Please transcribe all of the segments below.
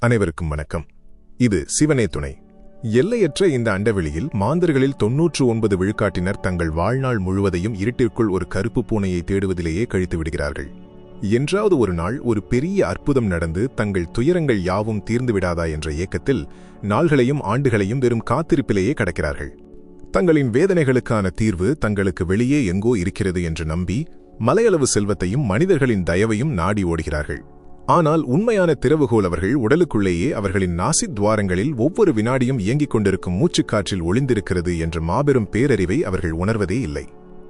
அனைவருக்கும் வணக்கம். இது சிவனே துணை. எல்லையற்ற இந்த அண்டவெளியில் மாந்தர்களில் 99 விழுக்காட்டினர் தங்கள் வாழ்நாள் முழுவதையும் இருட்டிற்குள் ஒரு கருப்பு பூனையை தேடுவதிலேயே கழித்து விடுகிறார்கள். என்றாவது ஒரு நாள் ஒரு பெரிய அற்புதம் நடந்து தங்கள் துயரங்கள் யாவும் தீர்ந்து விடாதா என்ற ஏக்கத்தில் நாள்களையும் ஆண்டுகளையும் வெறும் காத்திருப்பிலேயே கடக்கிறார்கள். தங்களின் வேதனைகளுக்கான தீர்வு தங்களுக்கு வெளியே எங்கோ இருக்கிறது என்று நம்பி மலையளவு செல்வத்தையும் மனிதர்களின் தயவையும் நாடி ஓடுகிறார்கள். ஆனால் உண்மையான திறவுகோல் அவர்கள் உடலுக்குள்ளேயே அவர்களின் நாசித் துவாரங்களில் ஒவ்வொரு வினாடியும் இயங்கிக் கொண்டிருக்கும் மூச்சுக்காற்றில் ஒளிந்திருக்கிறது என்ற மாபெரும் பேரறிவை அவர்கள் உணர்வதே இல்லை.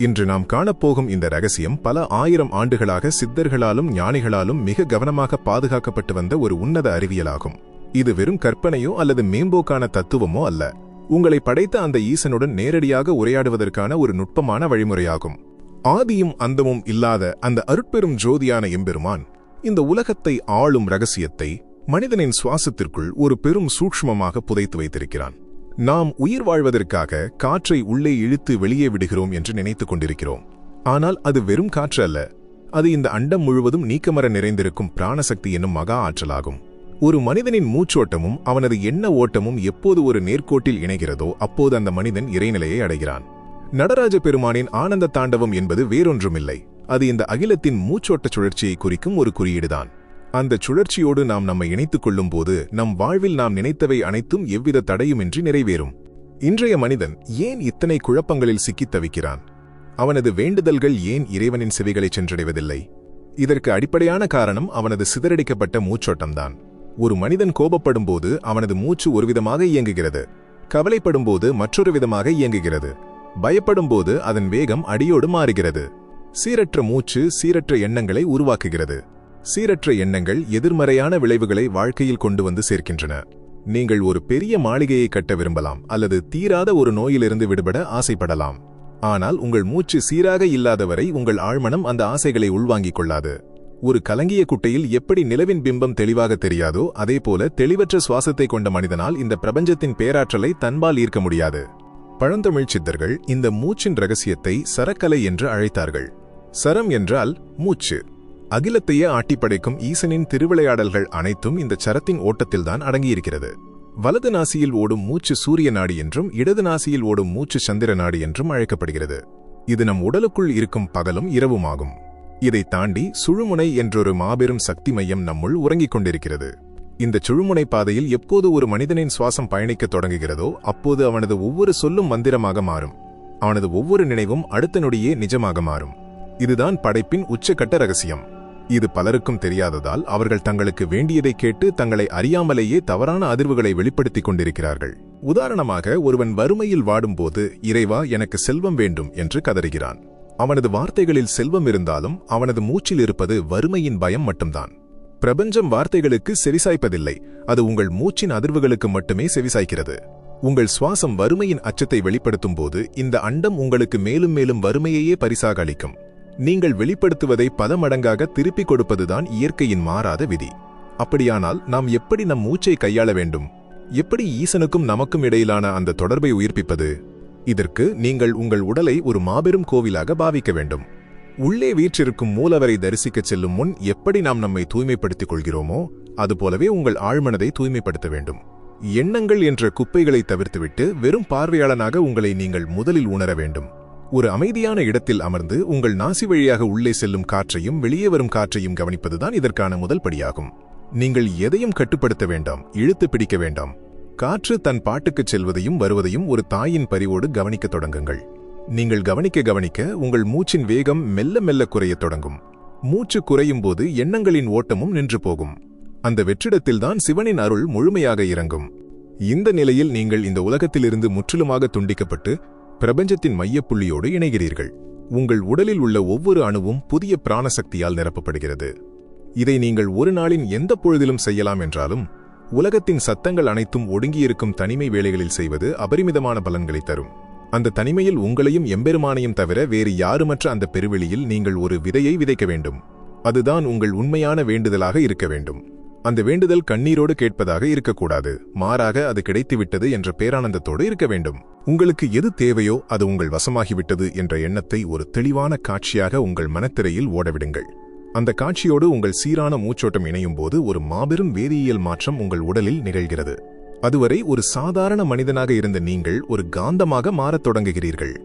இன்று நாம் காணப்போகும் இந்த ரகசியம் பல ஆயிரம் ஆண்டுகளாக சித்தர்களாலும் ஞானிகளாலும் மிக கவனமாக பாதுகாக்கப்பட்டு வந்த ஒரு உன்னத அறிவியலாகும். இது வெறும் கற்பனையோ அல்லது மேம்போக்கான தத்துவமோ அல்ல. உங்களை படைத்த அந்த ஈசனுடன் நேரடியாக உரையாடுவதற்கான ஒரு நுட்பமான வழிமுறையாகும். ஆதியும் அந்தமும் இல்லாத அந்த அருட்பெரும் ஜோதியான எம்பெருமான் இந்த உலகத்தை ஆளும் ரகசியத்தை மனிதனின் சுவாசத்திற்குள் ஒரு பெரும் சூக்ஷ்மமாக புதைத்து வைத்திருக்கிறான். நாம் உயிர் வாழ்வதற்காக காற்றை உள்ளே இழுத்து வெளியே விடுகிறோம் என்று நினைத்துக் கொண்டிருக்கிறோம். ஆனால் அது வெறும் காற்று அல்ல. அது இந்த அண்டம் முழுவதும் நீக்கமர நிறைந்திருக்கும் பிராணசக்தி என்னும் மகா ஆற்றலாகும். ஒரு மனிதனின் மூச்சோட்டமும் அவனது எண்ண ஓட்டமும் எப்போது ஒரு நேர்கோட்டில் இணைகிறதோ அப்போது அந்த மனிதன் இறைநிலையை அடைகிறான். நடராஜ பெருமானின் ஆனந்த தாண்டவம் என்பது வேறொன்றுமில்லை. அது இந்த அகிலத்தின் மூச்சோட்ட சுழற்சியை குறிக்கும் ஒரு குறியீடுதான். அந்த சுழற்சியோடு நாம் நம்மை இணைத்துக் கொள்ளும் போது நம் வாழ்வில் நாம் நினைத்தவை அனைத்தும் எவ்வித தடையுமின்றி நிறைவேறும். இன்றைய மனிதன் ஏன் இத்தனை குழப்பங்களில் சிக்கித் தவிக்கிறான்? அவனது வேண்டுதல்கள் ஏன் இறைவனின் செவிகளை சென்றடைவதில்லை? இதற்கு அடிப்படையான காரணம் அவனது சிதறடிக்கப்பட்ட மூச்சோட்டம்தான். ஒரு மனிதன் கோபப்படும் போது அவனது மூச்சு ஒருவிதமாக இயங்குகிறது. கவலைப்படும் போது மற்றொரு விதமாக இயங்குகிறது. பயப்படும் போது அதன் வேகம் அடியோடு மாறுகிறது. சீரற்ற மூச்சு சீரற்ற எண்ணங்களை உருவாக்குகிறது. சீரற்ற எண்ணங்கள் எதிர்மறையான விளைவுகளை வாழ்க்கையில் கொண்டு வந்து சேர்க்கின்றன. நீங்கள் ஒரு பெரிய மாளிகையை கட்ட விரும்பலாம் அல்லது தீராத ஒரு நோயிலிருந்து விடுபட ஆசைப்படலாம். ஆனால் உங்கள் மூச்சு சீராக இல்லாதவரை உங்கள் ஆழ்மனம் அந்த ஆசைகளை உள்வாங்கிக் கொள்ளாது. ஒரு கலங்கிய குட்டையில் எப்படி நிலவின் பிம்பம் தெளிவாக தெரியாதோ அதேபோல தெளிவற்ற சுவாசத்தை கொண்ட மனிதனால் இந்த பிரபஞ்சத்தின் பேராற்றலை தன்பால் ஈர்க்க முடியாது. பழந்தமிழ் சித்தர்கள் இந்த மூச்சின் ரகசியத்தை சரக்கலை என்று அழைத்தார்கள். சரம் என்றால் மூச்சு. அகிலத்தையே ஆட்டிப்படைக்கும் ஈசனின் திருவிளையாடல்கள் அனைத்தும் இந்த சரத்தின் ஓட்டத்தில்தான் அடங்கியிருக்கிறது. வலது நாசியில் ஓடும் மூச்சு சூரிய நாடி என்றும் இடது நாசியில் ஓடும் மூச்சு சந்திர நாடி என்றும் அழைக்கப்படுகிறது. இது நம் உடலுக்குள் இருக்கும் பகலும் இரவுமாகும். இதை தாண்டி சுழுமுனை என்றொரு மாபெரும் சக்தி மையம் நம்முள் உறங்கிக் கொண்டிருக்கிறது. இந்த சுழுமுனை பாதையில் எப்போது ஒரு மனிதனின் சுவாசம் பயணிக்கத் தொடங்குகிறதோ அப்போது அவனது ஒவ்வொரு சொல்லும் மந்திரமாக மாறும். அவனது ஒவ்வொரு நினைவும் அடுத்த நொடியே நிஜமாக மாறும். இதுதான் படைப்பின் உச்சக்கட்ட ரகசியம். இது பலருக்கும் தெரியாததால் அவர்கள் தங்களுக்கு வேண்டியதை கேட்டு தங்களை அறியாமலேயே தவறான அதிர்வுகளை வெளிப்படுத்திக் கொண்டிருக்கிறார்கள். உதாரணமாக, ஒருவன் வறுமையில் வாடும்போது இறைவா எனக்கு செல்வம் வேண்டும் என்று கதறுகிறான். அவனது வார்த்தைகளில் செல்வம் இருந்தாலும் அவனது மூச்சில் இருப்பது வறுமையின் பயம் மட்டும்தான். பிரபஞ்சம் வார்த்தைகளுக்கு செவிசாய்ப்பதில்லை. அது உங்கள் மூச்சின் அதிர்வுகளுக்கு மட்டுமே செவிசாய்க்கிறது. உங்கள் சுவாசம் வறுமையின் அச்சத்தை வெளிப்படுத்தும் போது இந்த அண்டம் உங்களுக்கு மேலும் மேலும் வறுமையையே பரிசாக அளிக்கும். நீங்கள் வெளிப்படுத்துவதை பல மடங்காக திருப்பிக் கொடுப்பதுதான் இயற்கையின் மாறாத விதி. அப்படியானால் நாம் எப்படி நம் மூச்சை கையாள வேண்டும்? எப்படி ஈசனுக்கும் நமக்கும் இடையிலான அந்த தொடர்பை உயிர்ப்பிப்பது? இதற்கு நீங்கள் உங்கள் உடலை ஒரு மாபெரும் கோவிலாக பாவிக்க வேண்டும். உள்ளே வீற்றிருக்கும் மூலவரை தரிசிக்கச் செல்லும் முன் எப்படி நாம் நம்மை தூய்மைப்படுத்திக் கொள்கிறோமோ அதுபோலவே உங்கள் ஆழ்மனதை தூய்மைப்படுத்த வேண்டும். எண்ணங்கள் என்ற குப்பைகளை தவிர்த்துவிட்டு வெறும் பார்வையாளனாக உங்களை நீங்கள் முதலில் உணர வேண்டும். ஒரு அமைதியான இடத்தில் அமர்ந்து உங்கள் நாசி வழியாக உள்ளே செல்லும் காற்றையும் வெளியே வரும் காற்றையும் கவனிப்பதுதான் இதற்கான முதல் படியாகும். நீங்கள் எதையும் கட்டுப்படுத்த வேண்டாம், இழுத்து பிடிக்க வேண்டாம். காற்று தன் பாட்டுக்குச் செல்வதையும் வருவதையும் ஒரு தாயின் பரிவோடு கவனிக்கத் தொடங்குங்கள். நீங்கள் கவனிக்க கவனிக்க உங்கள் மூச்சின் வேகம் மெல்ல மெல்ல குறையத் தொடங்கும். மூச்சு குறையும் போது எண்ணங்களின் ஓட்டமும் நின்று போகும். அந்த வெற்றிடத்தில்தான் சிவனின் அருள் முழுமையாக இறங்கும். இந்த நிலையில் நீங்கள் இந்த உலகத்திலிருந்து முற்றிலுமாக துண்டிக்கப்பட்டு பிரபஞ்சத்தின் மையப்புள்ளியோடு இணைகிறீர்கள். உங்கள் உடலில் உள்ள ஒவ்வொரு அணுவும் புதிய பிராணசக்தியால் நிரப்பப்படுகிறது. இதை நீங்கள் ஒரு நாளின் எந்த பொழுதிலும் செய்யலாம் என்றாலும் உலகத்தின் சத்தங்கள் அனைத்தும் ஒடுங்கியிருக்கும் தனிமை வேளைகளில் செய்வது அபரிமிதமான பலன்களை தரும். அந்த தனிமையில் உங்களையும் எம்பெருமானையும் தவிர வேறு யாருமற்ற அந்த பெருவெளியில் நீங்கள் ஒரு விதையை விதைக்க வேண்டும். அதுதான் உங்கள் உண்மையான வேண்டுதலாக இருக்க வேண்டும். அந்த வேண்டுதல் கண்ணீரோடு கேட்பதாக இருக்கக்கூடாது. மாறாக அது கிடைத்துவிட்டது என்ற பேரானந்தத்தோடு இருக்க வேண்டும். உங்களுக்கு எது தேவையோ அது உங்கள் வசமாகிவிட்டது என்ற எண்ணத்தை ஒரு தெளிவான காட்சியாக உங்கள் மனத்திரையில் ஓடவிடுங்கள். அந்த காட்சியோடு உங்கள் சீரான மூச்சோட்டம் இணையும் போது ஒரு மாபெரும் வேதியியல் மாற்றம் உங்கள் உடலில் நிகழ்கிறது. அதுவரை ஒரு சாதாரண மனிதனாக இருந்த நீங்கள் ஒரு காந்தமாக மாறத் தொடங்குகிறீர்கள்.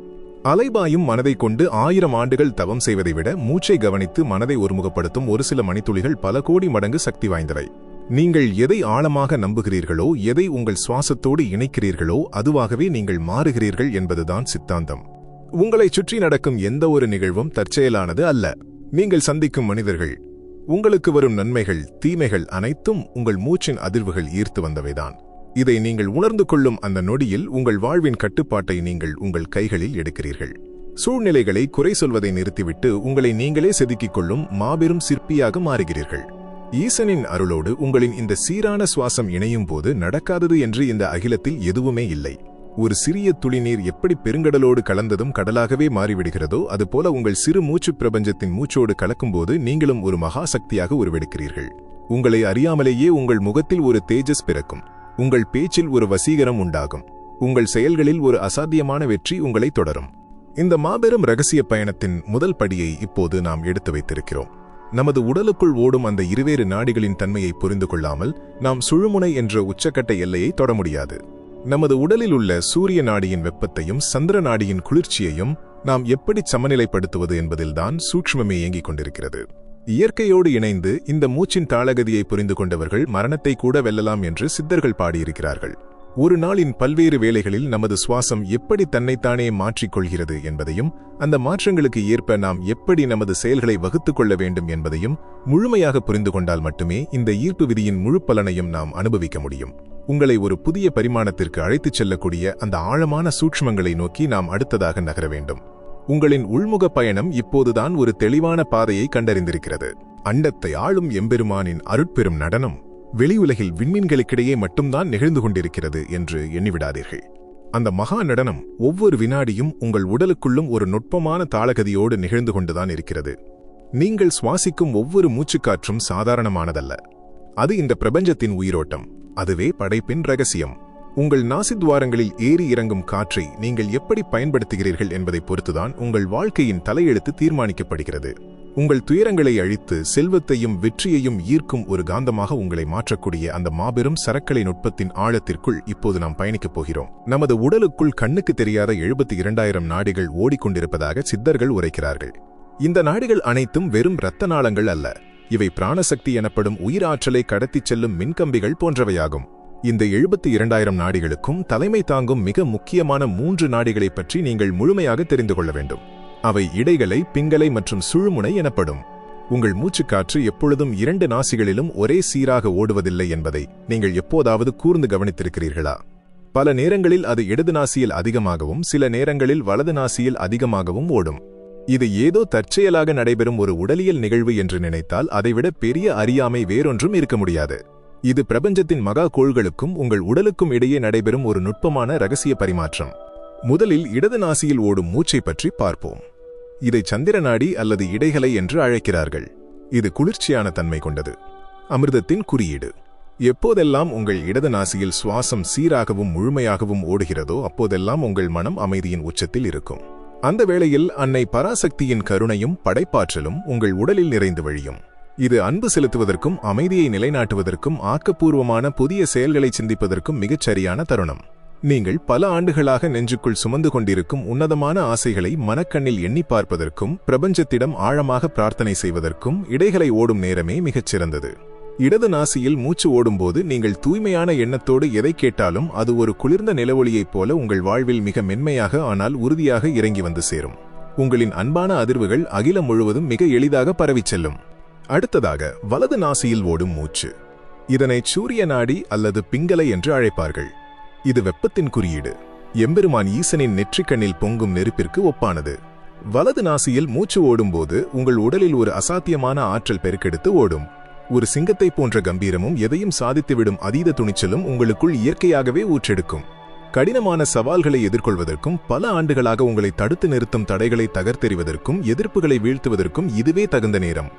அலைபாயும் மனதை கொண்டு 1000 ஆண்டுகள் தவம் செய்வதை விட மூச்சை கவனித்து மனதை ஒருமுகப்படுத்தும் ஒரு சில மணித்துளிகள் பல கோடி மடங்கு சக்தி வாய்ந்தவை. நீங்கள் எதை ஆழமாக நம்புகிறீர்களோ, எதை உங்கள் சுவாசத்தோடு இணைக்கிறீர்களோ அதுவாகவே நீங்கள் மாறுகிறீர்கள் என்பதுதான் சித்தாந்தம். உங்களைச் சுற்றி நடக்கும் எந்த ஒரு நிகழ்வும் தற்செயலானது அல்ல. நீங்கள் சந்திக்கும் மனிதர்கள், உங்களுக்கு வரும் நன்மைகள், தீமைகள் அனைத்தும் உங்கள் மூச்சின் அதிர்வுகள் ஈர்த்து வந்தவைதான். இதை நீங்கள் உணர்ந்து கொள்ளும் அந்த நொடியில் உங்கள் வாழ்வின் கட்டுப்பாட்டை நீங்கள் உங்கள் கைகளில் எடுக்கிறீர்கள். சூழ்நிலைகளை குறை சொல்வதை நிறுத்திவிட்டு உங்களை நீங்களே செதுக்கிக் கொள்ளும் மாபெரும் சிற்பியாக மாறுகிறீர்கள். ஈசனின் அருளோடு உங்களின் இந்த சீரான சுவாசம் இணையும் போது நடக்காதது என்று இந்த அகிலத்தில் எதுவுமே இல்லை. ஒரு சிறிய துளி நீர் எப்படி பெருங்கடலோடு கலந்ததும் கடலாகவே மாறிவிடுகிறதோ அதுபோல உங்கள் சிறு மூச்சு பிரபஞ்சத்தின் மூச்சோடு கலக்கும்போது நீங்களும் ஒரு மகா சக்தியாக உருவெடுக்கிறீர்கள். உங்களை அறியாமலேயே உங்கள் முகத்தில் ஒரு தேஜஸ் பிறக்கும். உங்கள் பேச்சில் ஒரு வசீகரம் உண்டாகும். உங்கள் செயல்களில் ஒரு அசாத்தியமான வெற்றி உங்களை தொடரும். இந்த மாபெரும் இரகசிய பயணத்தின் முதல் படியை இப்போது நாம் எடுத்து வைத்திருக்கிறோம். நமது உடலுக்குள் ஓடும் அந்த இருவேறு நாடிகளின் தன்மையை புரிந்து கொள்ளாமல் நாம் சுழுமுனை என்ற உச்சக்கட்ட எல்லையை தொட முடியாது. நமது உடலில் உள்ள சூரிய நாடியின் வெப்பத்தையும் சந்திர நாடியின் குளிர்ச்சியையும் நாம் எப்படி சமநிலைப்படுத்துவது என்பதில்தான் சூக்ஷ்மமே இயங்கிக் கொண்டிருக்கிறது. இயற்கையோடு இணைந்து இந்த மூச்சின் தாளகதியை புரிந்து கொண்டவர்கள் மரணத்தை கூட வெல்லலாம் என்று சித்தர்கள் பாடியிருக்கிறார்கள். ஒரு நாளின் பல்வேறு வேளைகளில் நமது சுவாசம் எப்படி தன்னைத்தானே மாற்றிக்கொள்கிறது என்பதையும், அந்த மாற்றங்களுக்கு ஏற்ப நாம் எப்படி நமது செயல்களை வகுத்துக் கொள்ள வேண்டும் என்பதையும் முழுமையாக புரிந்து கொண்டால் மட்டுமே இந்த ஈர்ப்பு விதியின் முழு பலனையும் நாம் அனுபவிக்க முடியும். உங்களை ஒரு புதிய பரிமாணத்திற்கு அழைத்துச் செல்லக்கூடிய அந்த ஆழமான சூட்சுமங்களை நோக்கி நாம் அடுத்ததாக நகர வேண்டும். உங்களின் உள்முக பயணம் இப்போதுதான் ஒரு தெளிவான பாதையை கண்டறிந்திருக்கிறது. அண்டத்தை ஆளும் எம்பெருமானின் அருட்பெரும் நடனம் வெளியுலகில் விண்மீன்களுக்கிடையே மட்டும்தான் நிகழ்ந்து கொண்டிருக்கிறது என்று எண்ணிவிடாதீர்கள். அந்த மகா நடனம் ஒவ்வொரு வினாடியும் உங்கள் உடலுக்குள்ளும் ஒரு நுட்பமான தாளகதியோடு நிகழ்ந்து கொண்டுதான் இருக்கிறது. நீங்கள் சுவாசிக்கும் ஒவ்வொரு மூச்சுக்காற்றும் சாதாரணமானதல்ல. அது இந்த பிரபஞ்சத்தின் உயிரோட்டம். அதுவே படைப்பின் ரகசியம். உங்கள் நாசித்வாரங்களில் ஏறி இறங்கும் காற்றை நீங்கள் எப்படி பயன்படுத்துகிறீர்கள் என்பதை பொறுத்துதான் உங்கள் வாழ்க்கையின் தலையெழுத்து தீர்மானிக்கப்படுகிறது. உங்கள் துயரங்களை அழித்து செல்வத்தையும் வெற்றியையும் ஈர்க்கும் ஒரு காந்தமாக உங்களை மாற்றக்கூடிய அந்த மாபெரும் சரக்கலை நுட்பத்தின் ஆழத்திற்குள் இப்போது நாம் பயணிக்கப் போகிறோம். நமது உடலுக்குள் கண்ணுக்கு தெரியாத 72,000 நாடிகள் ஓடிக்கொண்டிருப்பதாக சித்தர்கள் உரைக்கிறார்கள். இந்த நாடிகள் அனைத்தும் வெறும் இரத்த நாளங்கள் அல்ல. இவை பிராணசக்தி எனப்படும் உயிராற்றலை கடத்திச் செல்லும் மின்கம்பிகள் போன்றவையாகும். இந்த 72,000 நாடிகளுக்கும் தலைமை தாங்கும் மிக முக்கியமான 3 நாடிகளை பற்றி நீங்கள் முழுமையாக தெரிந்து கொள்ள வேண்டும். அவை இடைகளை, பிங்கலை மற்றும் சுழுமுனை எனப்படும். உங்கள் மூச்சுக்காற்று எப்பொழுதும் 2 நாசிகளிலும் ஒரே சீராக ஓடுவதில்லை என்பதை நீங்கள் எப்போதாவது கூர்ந்து கவனித்திருக்கிறீர்களா? பல நேரங்களில் அது இடது நாசியில் அதிகமாகவும் சில நேரங்களில் வலது நாசியில் அதிகமாகவும் ஓடும். இது ஏதோ தற்செயலாக நடைபெறும் ஒரு உடலியல் நிகழ்வு என்று நினைத்தால் அதைவிட பெரிய அறியாமை வேறொன்றும் இருக்க முடியாது. இது பிரபஞ்சத்தின் மகா கோள்களுக்கும் உங்கள் உடலுக்கும் இடையே நடைபெறும் ஒரு நுட்பமான இரகசிய பரிமாற்றம். முதலில் இடது நாசியில் ஓடும் மூச்சை பற்றி பார்ப்போம். இதை சந்திர நாடி அல்லது இடைகளை என்று அழைக்கிறார்கள். இது குளிர்ச்சியான தன்மை கொண்டது. அமிர்தத்தின் குறியீடு. எப்போதெல்லாம் உங்கள் இடது நாசியில் சுவாசம் சீராகவும் முழுமையாகவும் ஓடுகிறதோ அப்போதெல்லாம் உங்கள் மனம் அமைதியின் உச்சத்தில் இருக்கும். அந்த வேளையில் அன்னை பராசக்தியின் கருணையும் படைப்பாற்றலும் உங்கள் உடலில் நிறைந்து வழியும். இது அன்பு செலுத்துவதற்கும் அமைதியை நிலைநாட்டுவதற்கும் ஆக்கப்பூர்வமான புதிய செயல்களை சிந்திப்பதற்கும் மிகச் சரியான தருணம். நீங்கள் பல ஆண்டுகளாக நெஞ்சுக்குள் சுமந்து கொண்டிருக்கும் உன்னதமான ஆசைகளை மனக்கண்ணில் எண்ணி பார்ப்பதற்கும் பிரபஞ்சத்திடம் ஆழமாக பிரார்த்தனை செய்வதற்கும் இடைகளை ஓடும் நேரமே மிகச் சிறந்தது. இடது நாசியில் மூச்சு ஓடும்போது நீங்கள் தூய்மையான எண்ணத்தோடு எதை கேட்டாலும் அது ஒரு குளிர்ந்த நிலவொளியைப் போல உங்கள் வாழ்வில் மிக மென்மையாக ஆனால் உறுதியாக இறங்கி வந்து சேரும். உங்களின் அன்பான அதிர்வுகள் அகிலம் முழுவதும் மிக எளிதாக பரவிச் செல்லும். அடுத்ததாக வலது நாசியில் ஓடும் மூச்சு. இதனை சூரிய நாடி அல்லது பிங்கலை என்று அழைப்பார்கள். இது வெப்பத்தின் குறியீடு. எம்பெருமான் ஈசனின் நெற்றிக்கண்ணில் பொங்கும் நெருப்பிற்கு ஒப்பானது. வலது நாசியில் மூச்சு ஓடும்போது உங்கள் உடலில் ஒரு அசாத்தியமான ஆற்றல் பெருக்கெடுத்து ஓடும். ஒரு சிங்கத்தை போன்ற கம்பீரமும் எதையும் சாதித்துவிடும் அதீத துணிச்சலும் உங்களுக்குள் இயற்கையாகவே ஊற்றெடுக்கும். கடினமான சவால்களை எதிர்கொள்வதற்கும் பல ஆண்டுகளாக உங்களை தடுத்து நிறுத்தும் தடைகளை தகர்த்தெறிவதற்கும் எதிர்ப்புகளை வீழ்த்துவதற்கும் இதுவே தகுந்த நேரம்.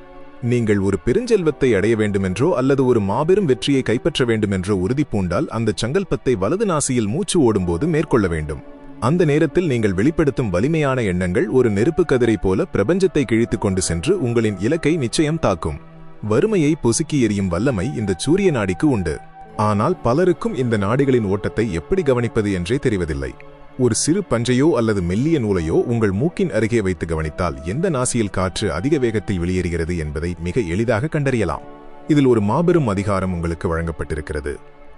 நீங்கள் ஒரு பெருஞ்செல்வத்தை அடைய வேண்டுமென்றோ அல்லது ஒரு மாபெரும் வெற்றியை கைப்பற்ற வேண்டுமென்றோ உறுதி பூண்டால் அந்த சங்கல்பத்தை வலது நாசியில் மூச்சு ஓடும்போது மேற்கொள்ள வேண்டும். அந்த நேரத்தில் நீங்கள் வெளிப்படுத்தும் வலிமையான எண்ணங்கள் ஒரு நெருப்பு கதிரை போல பிரபஞ்சத்தை கிழித்துக் கொண்டு சென்று உங்களின் இலக்கை நிச்சயம் தாக்கும். வறுமையை பொசுக்கி எறியும் வல்லமை இந்த சூரிய நாடிக்கு உண்டு. ஆனால் பலருக்கும் இந்த நாடிகளின் ஓட்டத்தை எப்படி கவனிப்பது என்றே தெரிவதில்லை. ஒரு சிறு பஞ்சையோ அல்லது மெல்லிய நூலையோ உங்கள் மூக்கின் அருகே வைத்து கவனித்தால் எந்த நாசியில் காற்று அதிக வேகத்தில் வெளியேறுகிறது என்பதை மிக எளிதாக கண்டறியலாம். இதில் ஒரு மாபெரும் அதிகாரம் உங்களுக்கு வழங்கப்பட்டிருக்கிறது.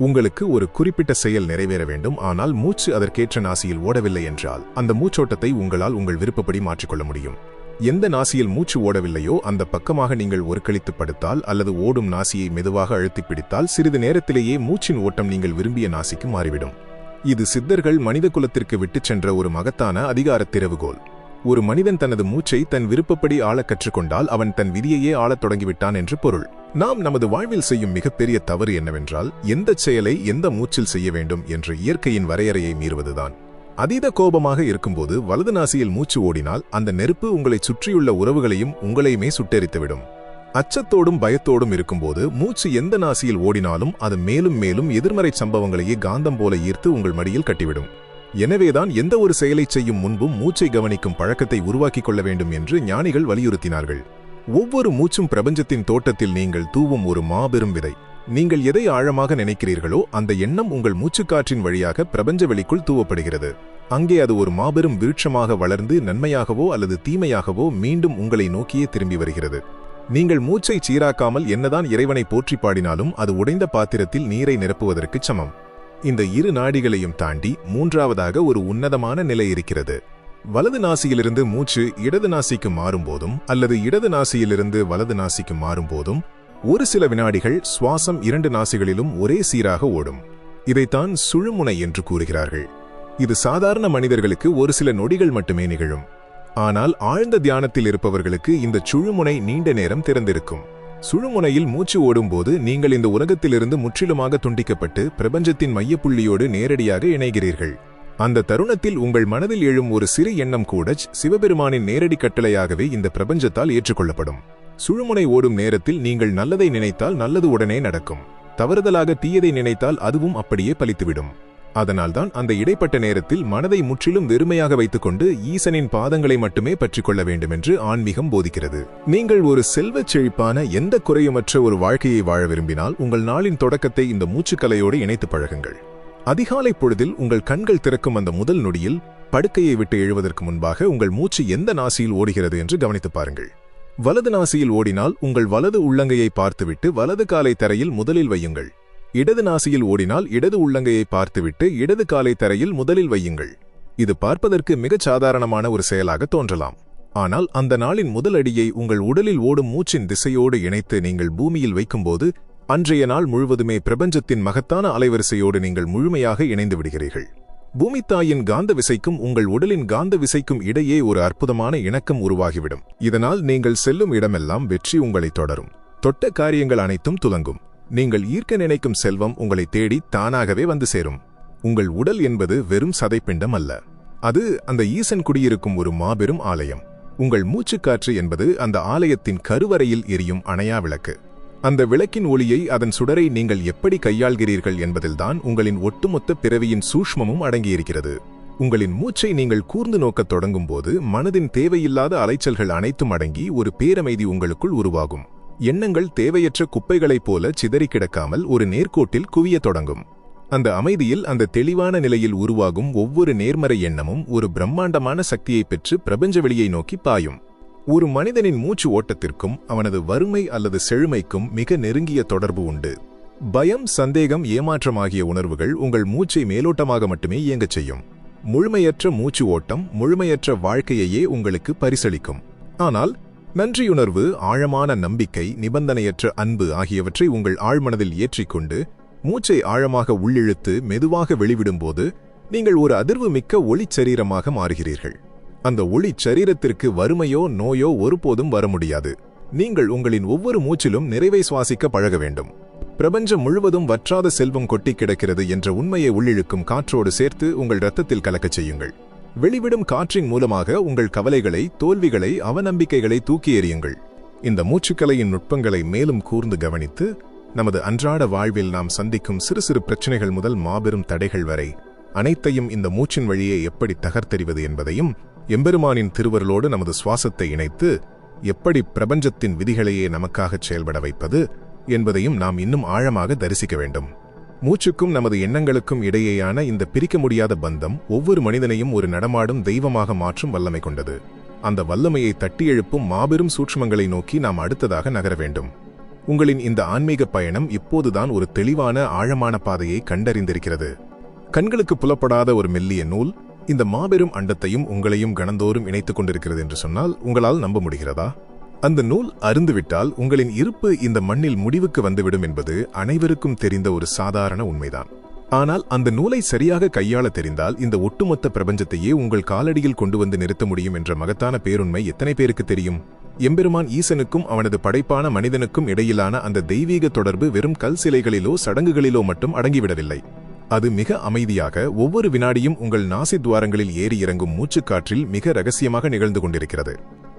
உங்களுக்கு ஒரு குறிப்பிட்ட செயல் நிறைவேற வேண்டும், ஆனால் மூச்சு அதற்கேற்ற நாசியில் ஓடவில்லை என்றால் அந்த மூச்சோட்டத்தை உங்களால் உங்கள் விருப்பப்படி மாற்றிக்கொள்ள முடியும். எந்த நாசியில் மூச்சு ஓடவில்லையோ அந்த பக்கமாக நீங்கள் ஒருக்களித்து படுத்தால் அல்லது ஓடும் நாசியை மெதுவாக அழுத்தி பிடித்தால் சிறிது நேரத்திலேயே மூச்சின் ஓட்டம் நீங்கள் விரும்பிய நாசிக்கு மாறிவிடும். இது சித்தர்கள் மனித குலத்திற்கு விட்டுச் சென்ற ஒரு மகத்தான அதிகாரத் திறவுகோல். ஒரு மனிதன் தனது மூச்சை தன் விருப்பப்படி ஆளக் கற்றுக்கொண்டால் அவன் தன் விதியையே ஆளத் தொடங்கிவிட்டான் என்று பொருள். நாம் நமது வாழ்வில் செய்யும் மிகப்பெரிய தவறு என்னவென்றால் எந்த செயலை எந்த மூச்சில் செய்ய வேண்டும் என்ற இயற்கையின் வரையறையை மீறுவதுதான். அதீத கோபமாக இருக்கும்போது வலது நாசியில் மூச்சு ஓடினால் அந்த நெருப்பு உங்களை சுற்றியுள்ள உறவுகளையும் உங்களையுமே சுட்டெரித்துவிடும். அச்சத்தோடும் பயத்தோடும் இருக்கும்போது மூச்சு எந்த நாசியில் ஓடினாலும் அது மேலும் மேலும் எதிர்மறை சம்பவங்களையே காந்தம் போல ஈர்த்து உங்கள் மடியில் கட்டிவிடும். எனவேதான் எந்த ஒரு செயலை செய்யும் முன்பும் மூச்சை கவனிக்கும் பழக்கத்தை உருவாக்கிக் கொள்ள வேண்டும் என்று ஞானிகள் வலியுறுத்தினார்கள். ஒவ்வொரு மூச்சும் பிரபஞ்சத்தின் தோட்டத்தில் நீங்கள் தூவும் ஒரு மாபெரும் விதை. நீங்கள் எதை ஆழமாக நினைக்கிறீர்களோ அந்த எண்ணம் உங்கள் மூச்சுக்காற்றின் வழியாக பிரபஞ்ச வெளிக்குள் தூவப்படுகிறது. அங்கே அது ஒரு மாபெரும் விருட்சமாக வளர்ந்து நன்மையாகவோ அல்லது தீமையாகவோ மீண்டும் உங்களை நோக்கியே திரும்பி வருகிறது. நீங்கள் மூச்சை சீராக்காமல் என்னதான் இறைவனை போற்றி பாடினாலும் அது உடைந்த பாத்திரத்தில் நீரை நிரப்புவதற்கு சமம். இந்த இரு நாடிகளையும் தாண்டி மூன்றாவதாக ஒரு உன்னதமான நிலை இருக்கிறது. வலது நாசியிலிருந்து மூச்சு இடது நாசிக்கு மாறும்போதும் அல்லது இடது நாசியிலிருந்து வலது நாசிக்கு மாறும்போதும் ஒரு சில வினாடிகள் சுவாசம் இரண்டு நாசிகளிலும் ஒரே சீராக ஓடும். இதைத்தான் சுழுமுனை என்று கூறுகிறார்கள். இது சாதாரண மனிதர்களுக்கு ஒரு சில நொடிகள் மட்டுமே நிகழும். ஆனால் ஆழ்ந்த தியானத்தில் இருப்பவர்களுக்கு இந்த சுழுமுனை நீண்ட நேரம் திறந்திருக்கும். சுழுமுனையில் மூச்சு ஓடும்போது நீங்கள் இந்த உலகத்திலிருந்து முற்றிலுமாக துண்டிக்கப்பட்டு பிரபஞ்சத்தின் மையப்புள்ளியோடு நேரடியாக இணைகிறீர்கள். அந்த தருணத்தில் உங்கள் மனதில் எழும் ஒரு சிறு எண்ணம் கூட சிவபெருமானின் நேரடி கட்டளையாகவே இந்த பிரபஞ்சத்தால் ஏற்றுக்கொள்ளப்படும். சுழுமுனை ஓடும் நேரத்தில் நீங்கள் நல்லதை நினைத்தால் நல்லது உடனே நடக்கும். தவறுதலாக தீயதை நினைத்தால் அதுவும் அப்படியே பலித்துவிடும். அதனால்தான் அந்த இடைப்பட்ட நேரத்தில் மனதை முற்றிலும் வெறுமையாக வைத்துக்கொண்டு ஈசனின் பாதங்களை மட்டுமே பற்றிக்கொள்ள வேண்டும் என்று ஆன்மீகம் போதிக்கிறது. நீங்கள் ஒரு செல்வச் செழிப்பான எந்த குறையுமற்ற ஒரு வாழ்க்கையை வாழ விரும்பினால் உங்கள் நாளின் தொடக்கத்தை இந்த மூச்சுக்கலையோடு இணைத்து பழகுங்கள். அதிகாலை பொழுதில் உங்கள் கண்கள் திறக்கும் அந்த முதல் நொடியில் படுக்கையை விட்டு எழுவதற்கு முன்பாக உங்கள் மூச்சு எந்த நாசியில் ஓடுகிறது என்று கவனித்து பாருங்கள். வலது நாசியில் ஓடினால் உங்கள் வலது உள்ளங்கையை பார்த்துவிட்டு வலது காலை தரையில் முதலில் வையுங்கள். இடது நாசியில் ஓடினால் இடது உள்ளங்கையை பார்த்துவிட்டு இடது காலை தரையில் முதலில் வையுங்கள். இது பார்ப்பதற்கு மிகச் சாதாரணமான ஒரு செயலாக தோன்றலாம். ஆனால் அந்த நாளின் முதல் அடியை உங்கள் உடலில் ஓடும் மூச்சின் திசையோடு இணைத்து நீங்கள் பூமியில் வைக்கும்போது அன்றைய நாள் முழுவதுமே பிரபஞ்சத்தின் மகத்தான அலைவரிசையோடு நீங்கள் முழுமையாக இணைந்து விடுகிறீர்கள். பூமித்தாயின் காந்த விசைக்கும் உங்கள் உடலின் காந்த விசைக்கும் இடையே ஒரு அற்புதமான இணக்கம் உருவாகிவிடும். இதனால் நீங்கள் செல்லும் இடமெல்லாம் வெற்றி உங்களை தொடரும். தொட்ட காரியங்கள் அனைத்தும் துலங்கும். நீங்கள் ஈர்க்க நினைக்கும் செல்வம் உங்களை தேடி தானாகவே வந்து சேரும். உங்கள் உடல் என்பது வெறும் சதைப்பிண்டம் அல்ல. அது அந்த ஈசன் குடியிருக்கும் ஒரு மாபெரும் ஆலயம். உங்கள் மூச்சுக்காற்று என்பது அந்த ஆலயத்தின் கருவறையில் எரியும் அணையா விளக்கு. அந்த விளக்கின் ஒளியை அதன் சுடரை நீங்கள் எப்படி கையாள்கிறீர்கள் என்பதில்தான் உங்களின் ஒட்டுமொத்த பிறவியின் சூஷ்மமும் அடங்கியிருக்கிறது. உங்களின் மூச்சை நீங்கள் கூர்ந்து நோக்கத் தொடங்கும் போது மனதின் தேவையில்லாத அலைச்சல்கள் அனைத்தும் அடங்கி ஒரு பேரமைதி உங்களுக்குள் உருவாகும். எண்ணங்கள் தேவையற்ற குப்பைகளைப் போல சிதறி கிடக்காமல் ஒரு நேர்கோட்டில் குவிய தொடங்கும். அந்த அமைதியில் அந்த தெளிவான நிலையில் உருவாகும் ஒவ்வொரு நேர்மறை எண்ணமும் ஒரு பிரம்மாண்டமான சக்தியை பெற்று பிரபஞ்ச வெளியை நோக்கி பாயும். ஒரு மனிதனின் மூச்சு ஓட்டத்திற்கும் அவனது வறுமை அல்லது செழுமைக்கும் மிக நெருங்கிய தொடர்பு உண்டு. பயம், சந்தேகம், ஏமாற்றம் ஆகிய உணர்வுகள் உங்கள் மூச்சை மேலோட்டமாக மட்டுமே இயங்கச் செய்யும். முழுமையற்ற மூச்சு ஓட்டம் முழுமையற்ற வாழ்க்கையையே உங்களுக்கு பரிசளிக்கும். ஆனால் நன்றியுணர்வு, ஆழமான நம்பிக்கை, நிபந்தனையற்ற அன்பு ஆகியவற்றை உங்கள் ஆழ்மனதில் ஏற்றிக்கொண்டு மூச்சை ஆழமாக உள்ளிழுத்து மெதுவாக வெளிவிடும்போது நீங்கள் ஒரு அதிர்வு மிக்க ஒளிச்சரீரமாக மாறுகிறீர்கள். அந்த ஒளிச்சரீரத்திற்கு வறுமையோ நோயோ ஒருபோதும் வர முடியாது. நீங்கள் உங்களின் ஒவ்வொரு மூச்சிலும் நிறைவை சுவாசிக்க பழக வேண்டும். பிரபஞ்சம் முழுவதும் வற்றாத செல்வம் கொட்டி கிடக்கிறது என்ற உண்மையை உள்ளிழுக்கும் காற்றோடு சேர்த்து உங்கள் இரத்தத்தில் கலக்கச் செய்யுங்கள். வெளிவிடும் காற்றின் மூலமாக உங்கள் கவலைகளை, தோல்விகளை, அவநம்பிக்கைகளை தூக்கி எறியுங்கள். இந்த மூச்சுக்கலையின் நுட்பங்களை மேலும் கூர்ந்து கவனித்து நமது அன்றாட வாழ்வில் நாம் சந்திக்கும் சிறு சிறு பிரச்சனைகள் முதல் மாபெரும் தடைகள் வரை அனைத்தையும் இந்த மூச்சின் வழியே எப்படி தகர்த்தெறிவது என்பதையும், எம்பெருமானின் திருவருளோடு நமது சுவாசத்தை இணைத்து எப்படி பிரபஞ்சத்தின் விதிகளையே நமக்காகச் செயல்பட வைப்பது என்பதையும் நாம் இன்னும் ஆழமாக தரிசிக்க வேண்டும். மூச்சுக்கும் நமது எண்ணங்களுக்கும் இடையேயான இந்த பிரிக்க முடியாத பந்தம் ஒவ்வொரு மனிதனையும் ஒரு நடமாடும் தெய்வமாக மாற்றும் வல்லமை கொண்டது. அந்த வல்லமையை தட்டி எழுப்பும் மாபெரும் சூட்சுமங்களை நோக்கி நாம் அடுத்ததாக நகர வேண்டும். உங்களின் இந்த ஆன்மீக பயணம் இப்போதுதான் ஒரு தெளிவான ஆழமான பாதையை கண்டறிந்திருக்கிறது. கண்களுக்கு புலப்படாத ஒரு மெல்லிய நூல் இந்த மாபெரும் அண்டத்தையும் உங்களையும் கணந்தோறும் இணைத்துக் கொண்டிருக்கிறது என்று சொன்னால் உங்களால் நம்ப முடிகிறதா? அந்த நூல் அருந்துவிட்டால் உங்களின் இருப்பு இந்த மண்ணில் முடிவுக்கு வந்துவிடும் என்பது அனைவருக்கும் தெரிந்த ஒரு சாதாரண உண்மைதான். ஆனால் அந்த நூலை சரியாக கையாள தெரிந்தால் இந்த ஒட்டுமொத்த பிரபஞ்சத்தையே உங்கள் காலடியில் கொண்டு வந்து நிறுத்த முடியும் என்ற மகத்தான பேருண்மை எத்தனை பேருக்கு தெரியும்? எம்பெருமான் ஈசனுக்கும் அவனது படைப்பான மனிதனுக்கும் இடையிலான அந்த தெய்வீக தொடர்பு வெறும் கல் சிலைகளிலோ சடங்குகளிலோ மட்டும் அடங்கிவிடவில்லை. அது மிக அமைதியாக ஒவ்வொரு வினாடியும் உங்கள் நாசி துவாரங்களில் ஏறி இறங்கும் மூச்சுக்காற்றில் மிக ரகசியமாக நிகழ்ந்து கொண்டிருக்கிறது.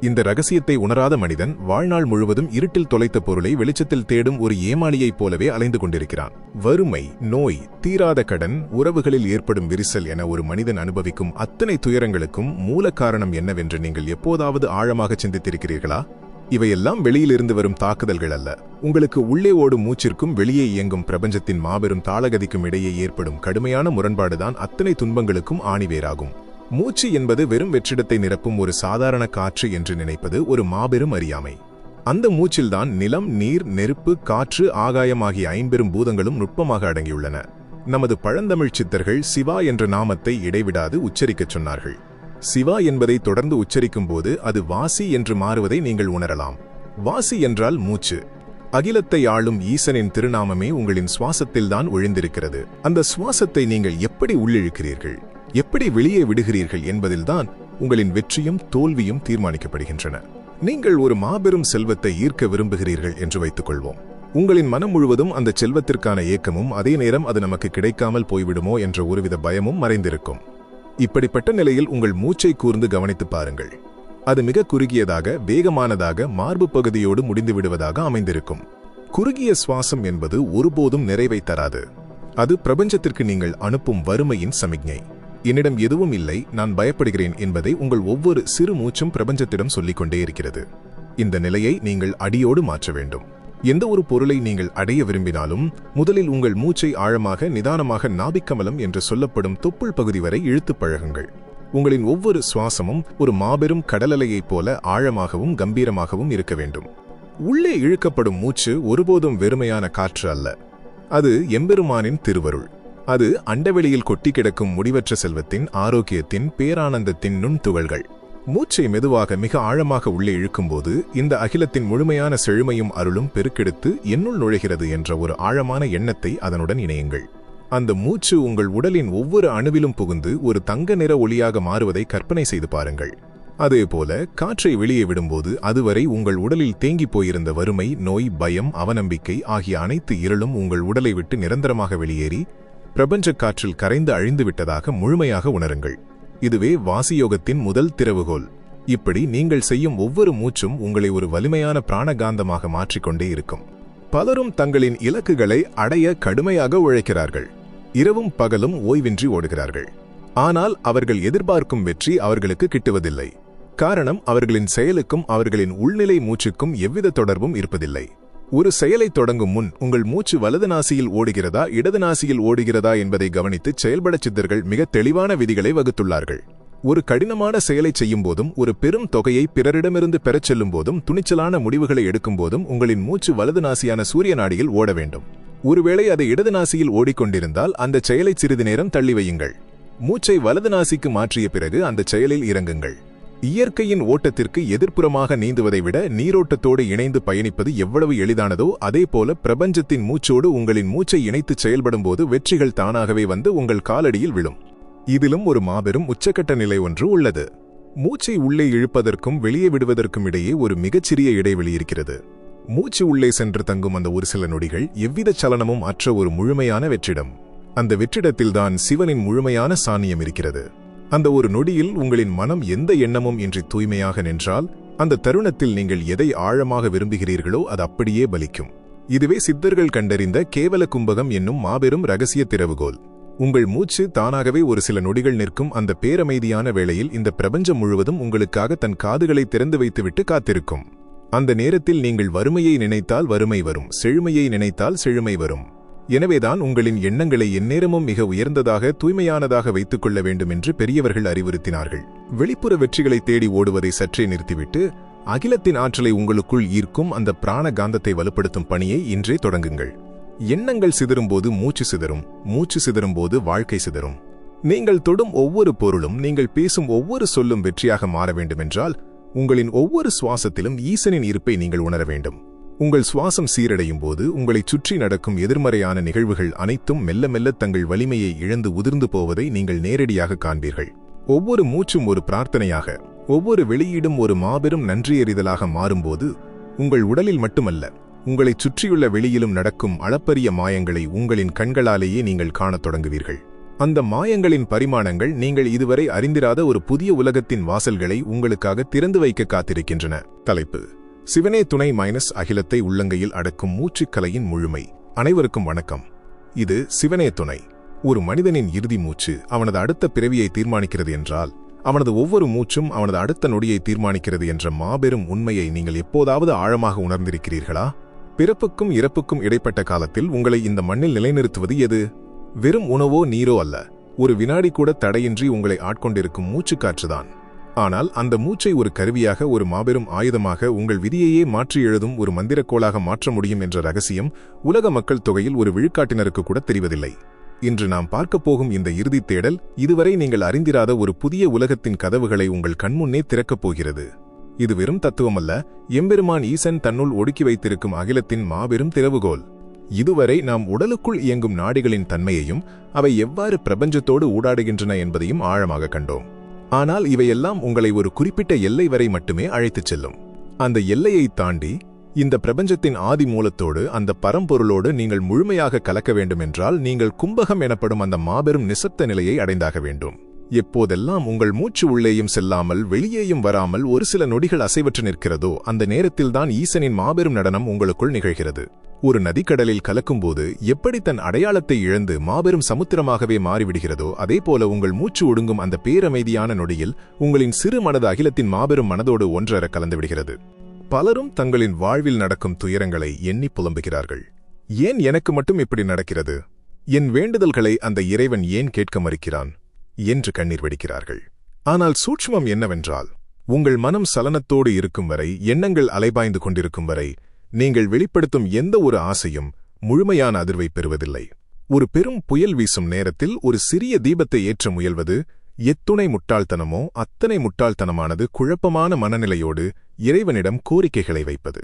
இந்த ரகசியத்தை உணராத மனிதன் வாழ்நாள் முழுவதும் இருட்டில் தொலைத்த பொருளை வெளிச்சத்தில் தேடும் ஒரு ஏமாளியைப் போலவே அலைந்து கொண்டிருக்கிறான். வறுமை, நோய், தீராத கடன், உறவுகளில் ஏற்படும் விரிசல் என ஒரு மனிதன் அனுபவிக்கும் அத்தனை துயரங்களுக்கும் மூல காரணம் என்னவென்று நீங்கள் எப்போதாவது ஆழமாக சிந்தித்திருக்கிறீர்களா? இவையெல்லாம் வெளியிலிருந்து வரும் தாக்குதல்கள் அல்ல. உங்களுக்கு உள்ளே ஓடும் மூச்சிற்கும் வெளியே இயங்கும் பிரபஞ்சத்தின் மாபெரும் தாளகதிக்கும் இடையே ஏற்படும் கடுமையான முரண்பாடுதான் அத்தனை துன்பங்களுக்கும் ஆணிவேராகும். மூச்சு என்பது வெறும் வெற்றிடத்தை நிரப்பும் ஒரு சாதாரண காற்று என்று நினைப்பது ஒரு மாபெரும் அறியாமை. அந்த மூச்சில்தான் நிலம், நீர், நெருப்பு, காற்று, ஆகாயம் ஆகிய ஐம்பெரும் பூதங்களும் நுட்பமாக அடங்கியுள்ளன. நமது பழந்தமிழ் சித்தர்கள் சிவா என்ற நாமத்தை இடைவிடாது உச்சரிக்கச் சொன்னார்கள். சிவா என்பதை தொடர்ந்து உச்சரிக்கும் போது அது வாசி என்று மாறுவதை நீங்கள் உணரலாம். வாசி என்றால் மூச்சு. அகிலத்தை ஆளும் ஈசனின் திருநாமமே உங்களின் சுவாசத்தில்தான் ஒழிந்திருக்கிறது. அந்த சுவாசத்தை நீங்கள் எப்படி உள்ளிழுக்கிறீர்கள், எப்படி வெளியே விடுகிறீர்கள் என்பதில்தான் உங்களின் வெற்றியும் தோல்வியும் தீர்மானிக்கப்படுகின்றன. நீங்கள் ஒரு மாபெரும் செல்வத்தை ஈர்க்க விரும்புகிறீர்கள் என்று வைத்துக் கொள்வோம். உங்களின் மனம் முழுவதும் அந்த செல்வத்திற்கான ஏக்கமும் அதே நேரம் அது நமக்கு கிடைக்காமல் போய்விடுமோ என்ற ஒருவித பயமும் மறைந்திருக்கும். இப்படிப்பட்ட நிலையில் உங்கள் மூச்சை கூர்ந்து கவனித்து பாருங்கள். அது மிக குறுகியதாக, வேகமானதாக, மார்பு பகுதியோடு முடிந்து விடுவதாக அமைந்திருக்கும். குறுகிய சுவாசம் என்பது ஒருபோதும் நிறைவை தராது. அது பிரபஞ்சத்திற்கு நீங்கள் அனுப்பும் வறுமையின் சமிக்ஞை. என்னிடம் எதுவும் இல்லை, நான் பயப்படுகிறேன் என்பதை உங்கள் ஒவ்வொரு சிறு மூச்சும் பிரபஞ்சத்திடம் சொல்லிக்கொண்டே இருக்கிறது. இந்த நிலையை நீங்கள் அடியோடு மாற்ற வேண்டும். எந்த ஒரு பொருளை நீங்கள் அடைய விரும்பினாலும் முதலில் உங்கள் மூச்சை ஆழமாக, நிதானமாக நாபிக்கமலம் என்று சொல்லப்படும் தொப்புள் பகுதி வரை இழுத்து பழகுங்கள். உங்களின் ஒவ்வொரு சுவாசமும் ஒரு மாபெரும் கடலலையைப் போல ஆழமாகவும் கம்பீரமாகவும் இருக்க வேண்டும். உள்ளே இழுக்கப்படும் மூச்சு ஒருபோதும் வெறுமையான காற்று அல்ல. அது எம்பெருமானின் திருவருள். அது அண்டவெளியில் கொட்டி கிடக்கும் முடிவற்ற செல்வத்தின், ஆரோக்கியத்தின், பேரானந்தத்தின் நுண்துகள்கள். மூச்சை மெதுவாக மிக ஆழமாக உள்ளே இழுக்கும்போது இந்த அகிலத்தின் முழுமையான செழுமையும் அருளும் பெருக்கெடுத்து என்னுள் நுழைகிறது என்ற ஒரு ஆழமான எண்ணத்தை அதனுடன் இணையுங்கள். அந்த மூச்சு உங்கள் உடலின் ஒவ்வொரு அணுவிலும் புகுந்து ஒரு தங்க நிற ஒளியாக மாறுவதை கற்பனை செய்து பாருங்கள். அதேபோல காற்றை வெளியே விடும்போது அதுவரை உங்கள் உடலில் தேங்கி போயிருந்த வறுமை, நோய், பயம், அவநம்பிக்கை ஆகிய அனைத்து இருளும் உங்கள் உடலை விட்டு நிரந்தரமாக வெளியேறி பிரபஞ்ச காற்றில் கரைந்து அழிந்து விட்டதாக முழுமையாக உணருங்கள். இதுவே வாசியோகத்தின் முதல் திறவுகோல். இப்படி நீங்கள் செய்யும் ஒவ்வொரு மூச்சும் உங்களை ஒரு வலிமையான பிராணகாந்தமாக மாற்றிக்கொண்டே இருக்கும். பலரும் தங்களின் இலக்குகளை அடைய கடுமையாக உழைக்கிறார்கள். இரவும் பகலும் ஓய்வின்றி ஓடுகிறார்கள். ஆனால் அவர்கள் எதிர்பார்க்கும் வெற்றி அவர்களுக்கு கிட்டுவதில்லை. காரணம், அவர்களின் செயலுக்கும் அவர்களின் உள்நிலை மூச்சுக்கும் எவ்வித தொடர்பும் இருப்பதில்லை. ஒரு செயலை தொடங்கும் முன் உங்கள் மூச்சு வலது நாசியில் ஓடுகிறதா, இடது நாசியில் ஓடுகிறதா என்பதை கவனித்து செயல்பட சித்தர்கள் மிக தெளிவான விதிகளை வகுத்துள்ளார்கள். ஒரு கடினமான செயலை செய்யும் போதும், ஒரு பெரும் தொகையை பிறரிடமிருந்து பெறச் செல்லும் போதும், துணிச்சலான முடிவுகளை எடுக்கும் போதும் உங்களின் மூச்சு வலது நாசியான சூரிய நாடியில் ஓட வேண்டும். ஒருவேளை அதை இடது நாசியில் ஓடிக்கொண்டிருந்தால் அந்த செயலை சிறிது நேரம் தள்ளி வையுங்கள். மூச்சை வலது நாசிக்கு மாற்றிய பிறகு அந்த செயலில் இறங்குங்கள். இயற்கையின் ஓட்டத்திற்கு எதிர்ப்புறமாக நீந்துவதை விட நீரோட்டத்தோடு இணைந்து பயணிப்பது எவ்வளவு எளிதானதோ அதேபோல பிரபஞ்சத்தின் மூச்சோடு உங்களின் மூச்சை இணைத்து செயல்படும் போது வெற்றிகள் தானாகவே வந்து உங்கள் காலடியில் விழும். இதிலும் ஒரு மாபெரும் உச்சக்கட்ட நிலை ஒன்று உள்ளது. மூச்சை உள்ளே இழுப்பதற்கும் வெளியே விடுவதற்கும் இடையே ஒரு மிகச்சிறிய இடைவெளி இருக்கிறது. மூச்சு உள்ளே சென்று தங்கும் அந்த ஒரு சில நொடிகள் எவ்வித சலனமும் அற்ற ஒரு முழுமையான வெற்றிடம். அந்த வெற்றிடத்தில்தான் சிவனின் முழுமையான சாநியம் இருக்கிறது. அந்த ஒரு நொடியில் உங்களின் மனம் எந்த எண்ணமும் இன்றி தூய்மையாக நின்றால் அந்த தருணத்தில் நீங்கள் எதை ஆழமாக விரும்புகிறீர்களோ அது அப்படியே பலிக்கும். இதுவே சித்தர்கள் கண்டறிந்த கேவல கும்பகம் என்னும் மாபெரும் இரகசிய திறவுகோல். உங்கள் மூச்சு தானாகவே ஒரு சில நொடிகள் நிற்கும் அந்த பேரமைதியான வேளையில் இந்த பிரபஞ்சம் முழுவதும் உங்களுக்காக தன் காதுகளை திறந்து வைத்துவிட்டு காத்திருக்கும். அந்த நேரத்தில் நீங்கள் வறுமையை நினைத்தால் வறுமை வரும், செழுமையை நினைத்தால் செழுமை வரும். எனவேதான் உங்களின் எண்ணங்களை எந்நேரமும் மிக உயர்ந்ததாக, தூய்மையானதாக வைத்துக் கொள்ள வேண்டும் என்று பெரியவர்கள் அறிவுறுத்தினார்கள். வெளிப்புற வெற்றிகளை தேடி ஓடுவதை சற்றே நிறுத்திவிட்டு அகிலத்தின் ஆற்றலை உங்களுக்குள் ஈர்க்கும் அந்த பிராண காந்தத்தை வலுப்படுத்தும் பணியை இன்றே தொடங்குங்கள். எண்ணங்கள் சிதறும்போது மூச்சு சிதறும், மூச்சு சிதறும்போது வாழ்க்கை சிதறும். நீங்கள் தொடும் ஒவ்வொரு பொருளும், நீங்கள் பேசும் ஒவ்வொரு சொல்லும் வெற்றியாக மாற வேண்டுமென்றால் உங்களின் ஒவ்வொரு சுவாசத்திலும் ஈசனின் இருப்பை நீங்கள் உணர வேண்டும். உங்கள் சுவாசம் சீரடையும் போது உங்களைச் சுற்றி நடக்கும் எதிர்மறையான நிகழ்வுகள் அனைத்தும் மெல்ல மெல்ல தங்கள் வலிமையை இழந்து உதிர்ந்து போவதை நீங்கள் நேரடியாக காண்பீர்கள். ஒவ்வொரு மூச்சும் ஒரு பிரார்த்தனையாக, ஒவ்வொரு வெளியீடும் ஒரு மாபெரும் நன்றியறிதலாக மாறும்போது உங்கள் உடலில் மட்டுமல்ல, உங்களைச் சுற்றியுள்ள வெளியிலும் நடக்கும் அளப்பரிய மாயங்களை உங்களின் கண்களாலேயே நீங்கள் காணத் தொடங்குவீர்கள். அந்த மாயங்களின் பரிமாணங்கள் நீங்கள் இதுவரை அறிந்திராத ஒரு புதிய உலகத்தின் வாசல்களை உங்களுக்காக திறந்து வைக்க காத்திருக்கின்றன. தலைப்பு: சிவனே துணை - அகிலத்தை உள்ளங்கையில் அடக்கும் மூச்சுக்கலையின் முழுமை. அனைவருக்கும் வணக்கம். இது சிவனே துணை. ஒரு மனிதனின் இறுதி மூச்சு அவனது அடுத்த பிறவியை தீர்மானிக்கிறது என்றால், அவனது ஒவ்வொரு மூச்சும் அவனது அடுத்த நொடியை தீர்மானிக்கிறது என்ற மாபெரும் உண்மையை நீங்கள் எப்போதாவது ஆழமாக உணர்ந்திருக்கிறீர்களா? பிறப்புக்கும் இறப்புக்கும் இடைப்பட்ட காலத்தில் உங்களை இந்த மண்ணில் நிலைநிறுத்துவது எது? வெறும் உணவோ நீரோ அல்ல, ஒரு வினாடி கூட தடையின்றி உங்களை ஆட்கொண்டிருக்கும் மூச்சுக்காற்றுதான். ஆனால் அந்த மூச்சை ஒரு கருவியாக, ஒரு மாபெரும் ஆயுதமாக, உங்கள் விதியையே மாற்றி எழுதும் ஒரு மந்திரக்கோளாக மாற்ற முடியும் என்ற ரகசியம் உலக மக்கள் தொகையில் ஒரு விழுக்காட்டினருக்கு கூட தெரிவதில்லை. இன்று நாம் பார்க்கப் போகும் இந்த இறுதித் தேடல் இதுவரை நீங்கள் அறிந்திராத ஒரு புதிய உலகத்தின் கதவுகளை உங்கள் கண்முன்னே திறக்கப் போகிறது. இது வெறும் தத்துவமல்ல, எம்பெருமான் ஈசன் தன்னுள் ஒடுக்கி வைத்திருக்கும் அகிலத்தின் மாபெரும் திறவுகோல். இதுவரை நாம் உடலுக்குள் இயங்கும் நாடிகளின் தன்மையையும் அவை எவ்வாறு பிரபஞ்சத்தோடு ஊடாடுகின்றன என்பதையும் ஆழமாக கண்டோம். ஆனால் இவையெல்லாம் உங்களை ஒரு குறிப்பிட்ட எல்லை வரை மட்டுமே அழைத்துச் செல்லும். அந்த எல்லையை தாண்டி இந்த பிரபஞ்சத்தின் ஆதி மூலத்தோடு, அந்த பரம்பொருளோடு நீங்கள் முழுமையாக கலக்க வேண்டுமென்றால் நீங்கள் கும்பகம் எனப்படும் அந்த மாபெரும் நிசப்த நிலையை அடைந்தாக வேண்டும். எப்போதெல்லாம் உங்கள் மூச்சு உள்ளேயும் செல்லாமல் வெளியேயும் வராமல் ஒரு சில நொடிகள் அசைவற்று நிற்கிறதோ, அந்த நேரத்தில்தான் ஈசனின் மாபெரும் நடனம் உங்களுக்குள் நிகழ்கிறது. ஒரு நதிக்கடலில் கலக்கும்போது எப்படி தன் அடையாளத்தை இழந்து மாபெரும் சமுத்திரமாகவே மாறிவிடுகிறதோ, அதேபோல உங்கள் மூச்சு ஒடுங்கும் அந்த பேரமைதியான நொடியில் உங்களின் சிறு மனது அகிலத்தின் மாபெரும் மனதோடு ஒன்றர கலந்துவிடுகிறது. பலரும் தங்களின் வாழ்வில் நடக்கும் துயரங்களை எண்ணி புலம்புகிறார்கள். ஏன் எனக்கு மட்டும் இப்படி நடக்கிறது? என் வேண்டுதல்களை அந்த இறைவன் ஏன் கேட்க மறுக்கிறான் என்று கண்ணீர் வெடிக்கிறார்கள். ஆனால் சூட்சுமம் என்னவென்றால், உங்கள் மனம் சலனத்தோடு இருக்கும் வரை, எண்ணங்கள் அலைபாய்ந்து கொண்டிருக்கும் வரை, நீங்கள் வெளிப்படுத்தும் எந்த ஒரு ஆசையும் முழுமையான அதிர்வை பெறுவதில்லை. ஒரு பெரும் புயல் வீசும் நேரத்தில் ஒரு சிறிய தீபத்தை ஏற்ற முயல்வது எத்துணை முட்டாள்தனமோ அத்தனை முட்டாள்தனமானது குழப்பமான மனநிலையோடு இறைவனிடம் கோரிக்கைகளை வைப்பது.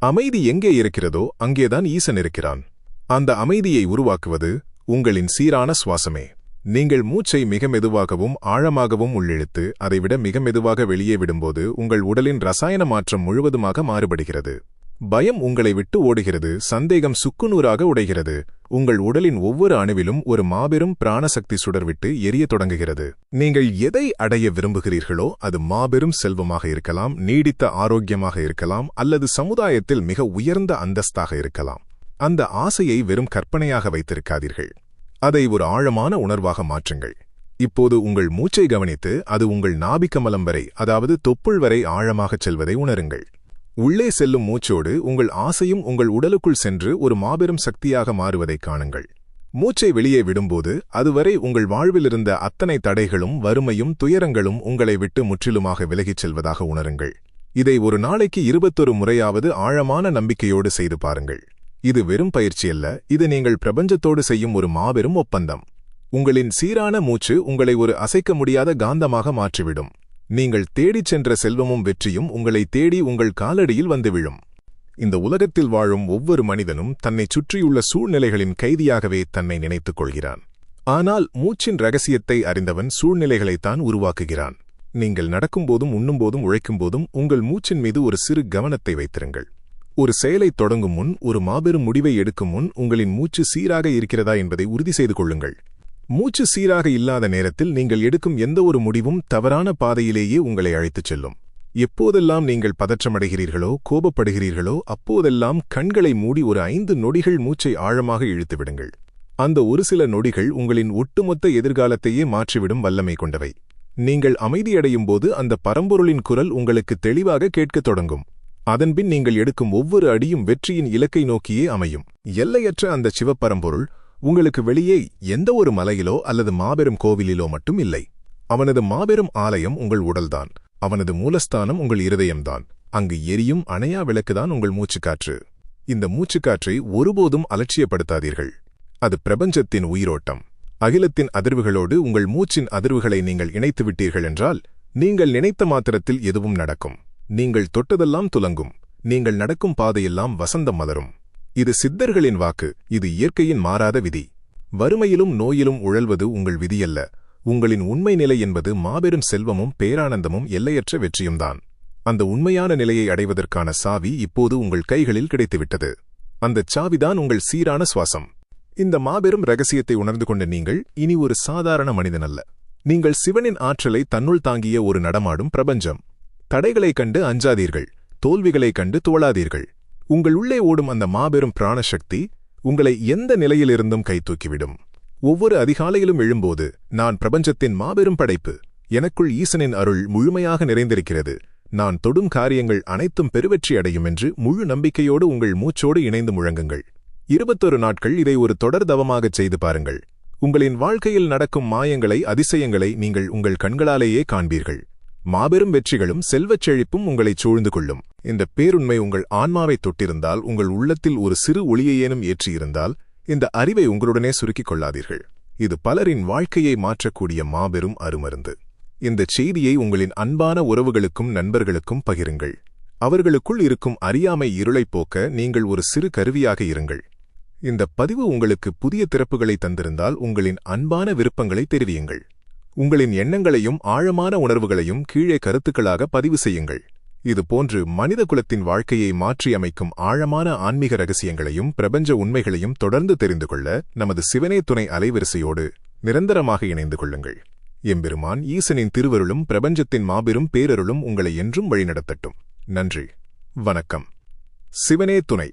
அமைதி எங்கே இருக்கிறதோ அங்கேதான் ஈசன் இருக்கிறான். அந்த அமைதியை உருவாக்குவது உங்களின் சீரான சுவாசமே. நீங்கள் மூச்சை மிக மெதுவாகவும் ஆழமாகவும் உள்ளிழுத்து அதைவிட மிக மெதுவாக வெளியே விடும்போது உங்கள் உடலின் ரசாயன மாற்றம் முழுவதுமாக மாறுபடுகிறது. பயம் உங்களை விட்டு ஓடுகிறது, சந்தேகம் சுக்குநூறாக உடைகிறது. உங்கள் உடலின் ஒவ்வொரு அணுவிலும் ஒரு மாபெரும் பிராணசக்தி சுடர்விட்டு எரிய தொடங்குகிறது. நீங்கள் எதை அடைய விரும்புகிறீர்களோ அது மாபெரும் செல்வமாக இருக்கலாம், நீடித்த ஆரோக்கியமாக இருக்கலாம், அல்லது சமுதாயத்தில் மிக உயர்ந்த அந்தஸ்தாக இருக்கலாம். அந்த ஆசையை வெறும் கற்பனையாக வைத்திருக்காதீர்கள். அதை ஒரு ஆழமான உணர்வாக மாற்றுங்கள். இப்போது உங்கள் மூச்சை கவனித்து அது உங்கள் நாபிக்கமலம் வரை, அதாவது தொப்புள் வரை ஆழமாகச் செல்வதை உணருங்கள். உள்ளே செல்லும் மூச்சோடு உங்கள் ஆசையும் உங்கள் உடலுக்குள் சென்று ஒரு மாபெரும் சக்தியாக மாறுவதைக் காணுங்கள். மூச்சை வெளியே விடும்போது அதுவரை உங்கள் வாழ்வில் இருந்த அத்தனை தடைகளும் வறுமையும் துயரங்களும் உங்களை விட்டு முற்றிலுமாக விலகிச் செல்வதாக உணருங்கள். இதை ஒரு நாளைக்கு 21 முறையாவது ஆழமான நம்பிக்கையோடு செய்து பாருங்கள். இது வெறும் பயிற்சியல்ல, இது நீங்கள் பிரபஞ்சத்தோடு செய்யும் ஒரு மாபெரும் ஒப்பந்தம். உங்களின் சீரான மூச்சு உங்களை ஒரு அசைக்க முடியாத காந்தமாக மாற்றிவிடும். நீங்கள் தேடிச் சென்ற செல்வமும் வெற்றியும் உங்களை தேடி உங்கள் காலடியில் வந்து விழும். இந்த உலகத்தில் வாழும் ஒவ்வொரு மனிதனும் தன்னைச் சுற்றியுள்ள சூழ்நிலைகளின் கைதியாகவே தன்னை நினைத்துக் கொள்கிறான். ஆனால் மூச்சின் ரகசியத்தை அறிந்தவன் சூழ்நிலைகளைத்தான் உருவாக்குகிறான். நீங்கள் நடக்கும்போதும் உண்ணும்போதும் உழைக்கும்போதும் உங்கள் மூச்சின் மீது ஒரு சிறு கவனத்தை வைத்திருங்கள். ஒரு செயலைத் தொடங்கும் முன், ஒரு மாபெரும் முடிவை எடுக்கும் முன் உங்களின் மூச்சு சீராக இருக்கிறதா என்பதை உறுதி செய்து கொள்ளுங்கள். மூச்சு சீராக இல்லாத நேரத்தில் நீங்கள் எடுக்கும் எந்த ஒரு முடிவும் தவறான பாதையிலேயே உங்களை அழைத்துச் செல்லும். எப்போதெல்லாம் நீங்கள் பதற்றமடைகிறீர்களோ கோபப்படுகிறீர்களோ அப்போதெல்லாம் கண்களை மூடி ஒரு 5 நொடிகள் மூச்சை ஆழமாக இழுத்துவிடுங்கள். அந்த ஒரு சில நொடிகள் உங்களின் ஒட்டுமொத்த எதிர்காலத்தையே மாற்றிவிடும் வல்லமை கொண்டவை. நீங்கள் அமைதியடையும் போது அந்த பரம்பொருளின் குரல் உங்களுக்கு தெளிவாக கேட்கத் தொடங்கும். அதன்பின் நீங்கள் எடுக்கும் ஒவ்வொரு அடியும் வெற்றியின் இலக்கை நோக்கியே அமையும். எல்லையற்ற அந்த சிவப்பரம்பொருள் உங்களுக்கு வெளியே எந்த ஒரு மலையிலோ அல்லது மாபெரும் கோவிலிலோ மட்டும் இல்லை. அவனது மாபெரும் ஆலயம் உங்கள் உடல்தான். அவனது மூலஸ்தானம் உங்கள் இருதயம்தான். அங்கு எரியும் அணையா விளக்குதான் உங்கள் மூச்சுக்காற்று. இந்த மூச்சுக்காற்றை ஒருபோதும் அலட்சியப்படுத்தாதீர்கள். அது பிரபஞ்சத்தின் உயிரோட்டம். அகிலத்தின் அதிர்வுகளோடு உங்கள் மூச்சின் அதிர்வுகளை நீங்கள் இணைத்து விட்டீர்கள் என்றால், நீங்கள் நினைத்த மாத்திரத்தில் எதுவும் நடக்கும். நீங்கள் தொட்டதெல்லாம் துலங்கும். நீங்கள் நடக்கும் பாதையெல்லாம் வசந்தம் மலரும். இது சித்தர்களின் வாக்கு. இது இயற்கையின் மாறாத விதி. வறுமையிலும் நோயிலும் உழல்வது உங்கள் விதியல்ல. உங்களின் உண்மை நிலை என்பது மாபெரும் செல்வமும் பேரானந்தமும் எல்லையற்ற வெற்றியும்தான். அந்த உண்மையான நிலையை அடைவதற்கான சாவி இப்போது உங்கள் கைகளில் கிடைத்துவிட்டது. அந்தச் சாவிதான் உங்கள் சீரான சுவாசம். இந்த மாபெரும் ரகசியத்தை உணர்ந்து கொண்ட நீங்கள் இனி ஒரு சாதாரண மனிதனல்ல. நீங்கள் சிவனின் ஆற்றலை தன்னுள் தாங்கிய ஒரு நடமாடும் பிரபஞ்சம். தடைகளைக் கண்டு அஞ்சாதீர்கள். தோல்விகளைக் கண்டு துவளாதீர்கள். உங்கள் உள்ளே ஓடும் அந்த மாபெரும் பிராணசக்தி உங்களை எந்த நிலையிலிருந்தும் கைதூக்கிவிடும். ஒவ்வொரு அதிகாலையிலும் எழும்போது, நான் பிரபஞ்சத்தின் மாபெரும் படைப்பு. எனக்குள் ஈசனின் அருள் முழுமையாக நிறைந்திருக்கிறது. நான் தொடும் காரியங்கள் அனைத்தும் பெருவெற்றி அடையும் என்று முழு நம்பிக்கையோடு உங்கள் மூச்சோடு இணைந்து முழங்குங்கள். 21 நாட்கள் இதை ஒரு தொடர் தவமாகச் செய்து பாருங்கள். உங்களின் வாழ்க்கையில் நடக்கும் மாயங்களை, அதிசயங்களை நீங்கள் உங்கள் கண்களாலேயே காண்பீர்கள். மாபெரும் வெற்றிகளும் செல்வச் செழிப்பும் உங்களைச் சூழ்ந்து கொள்ளும். இந்த பேருண்மை உங்கள் ஆன்மாவைத் தொட்டிருந்தால், உங்கள் உள்ளத்தில் ஒரு சிறு ஒளியையேனும் ஏற்றியிருந்தால், இந்த அறிவை உங்களுடனே சுருக்கிக் கொள்ளாதீர்கள். இது பலரின் வாழ்க்கையை மாற்றக்கூடிய மாபெரும் அருமருந்து. இந்த செய்தியை உங்களின் அன்பான உறவுகளுக்கும் நண்பர்களுக்கும் பகிருங்கள். அவர்களுக்குள் இருக்கும் அறியாமை இருளைப் போக்க நீங்கள் ஒரு சிறு கருவியாக இருங்கள். இந்த பதிவு உங்களுக்கு புதிய திறப்புகளை தந்திருந்தால், உங்களின் அன்பான விருப்பங்களை தெரிவியுங்கள். உங்களின் எண்ணங்களையும் ஆழமான உணர்வுகளையும் கீழே கருத்துக்களாக பதிவு செய்யுங்கள். இதுபோன்று மனித குலத்தின் வாழ்க்கையை மாற்றியமைக்கும் ஆழமான ஆன்மீக ரகசியங்களையும் பிரபஞ்ச உண்மைகளையும் தொடர்ந்து தெரிந்து கொள்ள நமது சிவனே துணை அலைவரிசையோடு நிரந்தரமாக இணைந்து கொள்ளுங்கள். எம்பெருமான் ஈசனின் திருவருளும் பிரபஞ்சத்தின் மாபெரும் பேரருளும் உங்களை என்றும் வழிநடத்தட்டும். நன்றி. வணக்கம். சிவனே துணை.